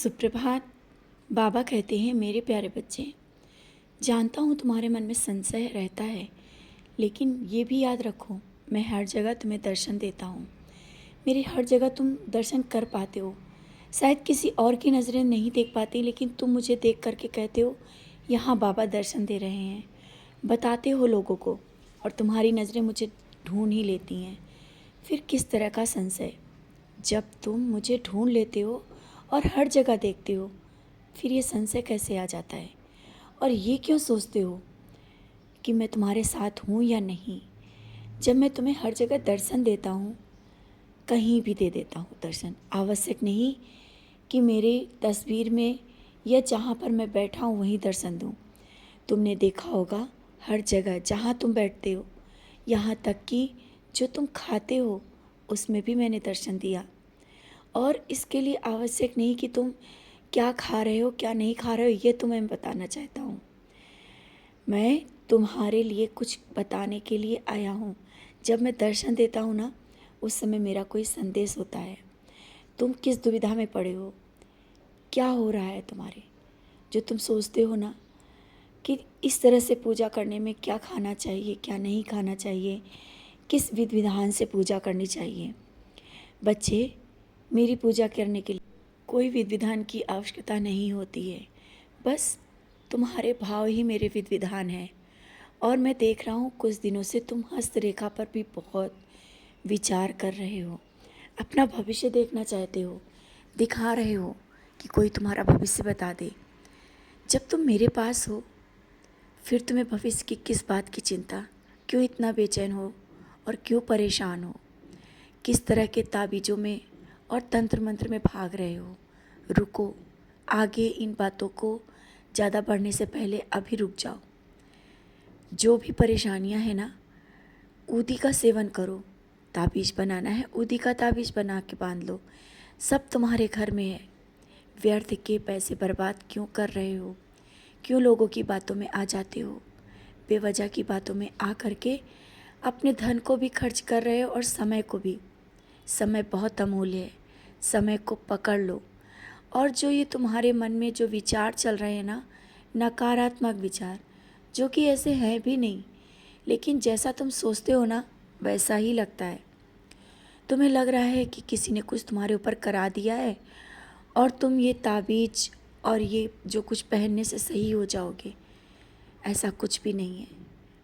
सुप्रभात। बाबा कहते हैं, मेरे प्यारे बच्चे, जानता हूँ तुम्हारे मन में संशय रहता है, लेकिन ये भी याद रखो, मैं हर जगह तुम्हें दर्शन देता हूँ। मेरी हर जगह तुम दर्शन कर पाते हो। शायद किसी और की नज़रें नहीं देख पाती, लेकिन तुम मुझे देख करके कहते हो, यहाँ बाबा दर्शन दे रहे हैं। बताते हो लोगों को, और तुम्हारी नज़रें मुझे ढूंढ ही लेती हैं। फिर किस तरह का संशय? जब तुम मुझे ढूंढ लेते हो और हर जगह देखते हो, फिर ये संशय कैसे आ जाता है? और ये क्यों सोचते हो कि मैं तुम्हारे साथ हूँ या नहीं, जब मैं तुम्हें हर जगह दर्शन देता हूँ? कहीं भी दे देता हूँ दर्शन। आवश्यक नहीं कि मेरी तस्वीर में या जहाँ पर मैं बैठा हूँ वहीं दर्शन दूँ। तुमने देखा होगा, हर जगह जहाँ तुम बैठते हो, यहाँ तक कि जो तुम खाते हो उसमें भी मैंने दर्शन दिया। और इसके लिए आवश्यक नहीं कि तुम क्या खा रहे हो क्या नहीं खा रहे हो, ये तुम्हें बताना चाहता हूँ। मैं तुम्हारे लिए कुछ बताने के लिए आया हूँ। जब मैं दर्शन देता हूँ ना, उस समय मेरा कोई संदेश होता है। तुम किस दुविधा में पड़े हो, क्या हो रहा है तुम्हारे, जो तुम सोचते हो ना कि इस तरह से पूजा करने में क्या खाना चाहिए क्या नहीं खाना चाहिए, किस विधि विधान से पूजा करनी चाहिए। बच्चे, मेरी पूजा करने के लिए कोई विधि विधान की आवश्यकता नहीं होती है। बस तुम्हारे भाव ही मेरे विधि विधान हैं। और मैं देख रहा हूँ कुछ दिनों से तुम हस्तरेखा पर भी बहुत विचार कर रहे हो। अपना भविष्य देखना चाहते हो, दिखा रहे हो कि कोई तुम्हारा भविष्य बता दे। जब तुम मेरे पास हो, फिर तुम्हें भविष्य की किस बात की चिंता? क्यों इतना बेचैन हो और क्यों परेशान हो? किस तरह के ताबीज़ों में और तंत्र मंत्र में भाग रहे हो? रुको, आगे इन बातों को ज़्यादा बढ़ने से पहले अभी रुक जाओ। जो भी परेशानियां हैं ना, ऊदी का सेवन करो। ताबीज़ बनाना है, ऊदी का ताबीज़ बना के बांध लो। सब तुम्हारे घर में है। व्यर्थ के पैसे बर्बाद क्यों कर रहे हो? क्यों लोगों की बातों में आ जाते हो? बेवजह की बातों में आ करके अपने धन को भी खर्च कर रहे हो और समय को भी। समय बहुत अमूल्य है, समय को पकड़ लो। और जो ये तुम्हारे मन में जो विचार चल रहे हैं ना, नकारात्मक विचार, जो कि ऐसे हैं भी नहीं, लेकिन जैसा तुम सोचते हो ना वैसा ही लगता है। तुम्हें लग रहा है कि किसी ने कुछ तुम्हारे ऊपर करा दिया है और तुम ये ताबीज़ और ये जो कुछ पहनने से सही हो जाओगे। ऐसा कुछ भी नहीं है।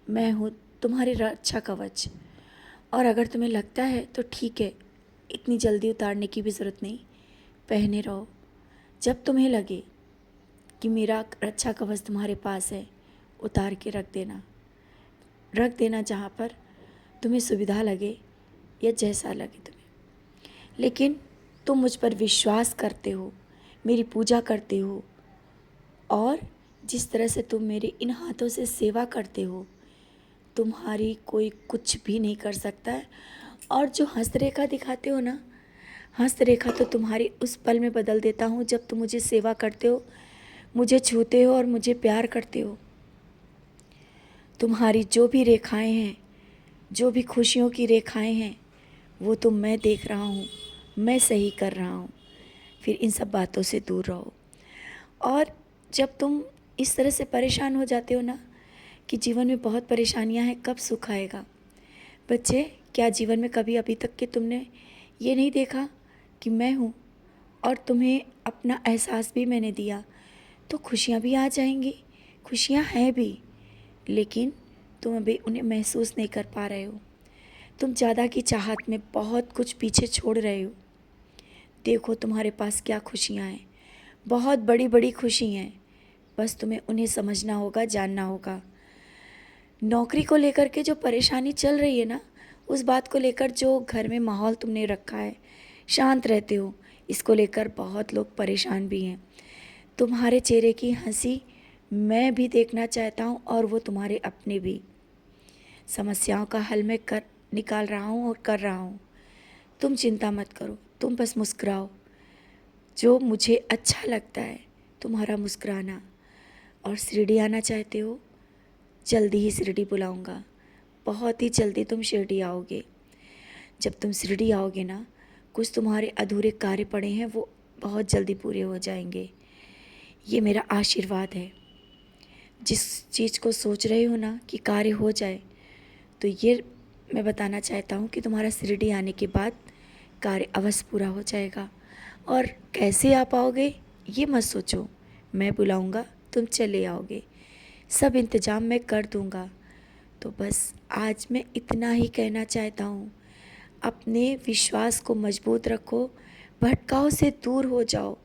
मैं हूँ तुम्हारी रक्षा कवच। और अगर तुम्हें लगता है तो ठीक है, इतनी जल्दी उतारने की भी ज़रूरत नहीं, पहने रहो। जब तुम्हें लगे कि मेरा रक्षा कवच तुम्हारे पास है, उतार के रख देना जहाँ पर तुम्हें सुविधा लगे या जैसा लगे तुम्हें। लेकिन तुम मुझ पर विश्वास करते हो, मेरी पूजा करते हो, और जिस तरह से तुम मेरे इन हाथों से सेवा करते हो, तुम्हारी कोई कुछ भी नहीं कर सकता है। और जो हस्तरेखा दिखाते हो ना, हस्तरेखा तो तुम्हारी उस पल में बदल देता हूँ जब तुम मुझे सेवा करते हो, मुझे छूते हो और मुझे प्यार करते हो। तुम्हारी जो भी रेखाएं हैं, जो भी खुशियों की रेखाएं हैं, वो तो मैं देख रहा हूँ, मैं सही कर रहा हूँ। फिर इन सब बातों से दूर रहो। और जब तुम इस तरह से परेशान हो जाते हो ना कि जीवन में बहुत परेशानियां हैं, कब सुख आएगा? बच्चे, क्या जीवन में कभी अभी तक के तुमने ये नहीं देखा कि मैं हूँ और तुम्हें अपना एहसास भी मैंने दिया, तो खुशियाँ भी आ जाएंगी। खुशियाँ हैं भी, लेकिन तुम अभी उन्हें महसूस नहीं कर पा रहे हो। तुम ज़्यादा की चाहत में बहुत कुछ पीछे छोड़ रहे हो। देखो तुम्हारे पास क्या खुशियाँ हैं, बहुत बड़ी बड़ी खुशी हैं। बस तुम्हें उन्हें समझना होगा, जानना होगा। नौकरी को लेकर के जो परेशानी चल रही है ना, उस बात को लेकर जो घर में माहौल तुमने रखा है, शांत रहते हो, इसको लेकर बहुत लोग परेशान भी हैं। तुम्हारे चेहरे की हंसी मैं भी देखना चाहता हूँ, और वो तुम्हारे अपने भी। समस्याओं का हल मैं कर निकाल रहा हूँ और कर रहा हूँ। तुम चिंता मत करो, तुम बस मुस्कुराओ। जो मुझे अच्छा लगता है तुम्हारा मुस्कुराना। और शिरडी आना चाहते हो, जल्दी ही शिरडी बुलाऊंगा। बहुत ही जल्दी तुम शिरडी आओगे। जब तुम शिरडी आओगे ना, कुछ तुम्हारे अधूरे कार्य पड़े हैं वो बहुत जल्दी पूरे हो जाएंगे। ये मेरा आशीर्वाद है। जिस चीज़ को सोच रहे हो ना कि कार्य हो जाए, तो ये मैं बताना चाहता हूँ कि तुम्हारा शिरडी आने के बाद कार्य अवश्य पूरा हो जाएगा। और कैसे आ पाओगे ये मत सोचो, मैं बुलाऊँगा, तुम चले आओगे, सब इंतज़ाम मैं कर दूँगा। तो बस आज मैं इतना ही कहना चाहता हूँ। अपने विश्वास को मजबूत रखो, भटकाव से दूर हो जाओ,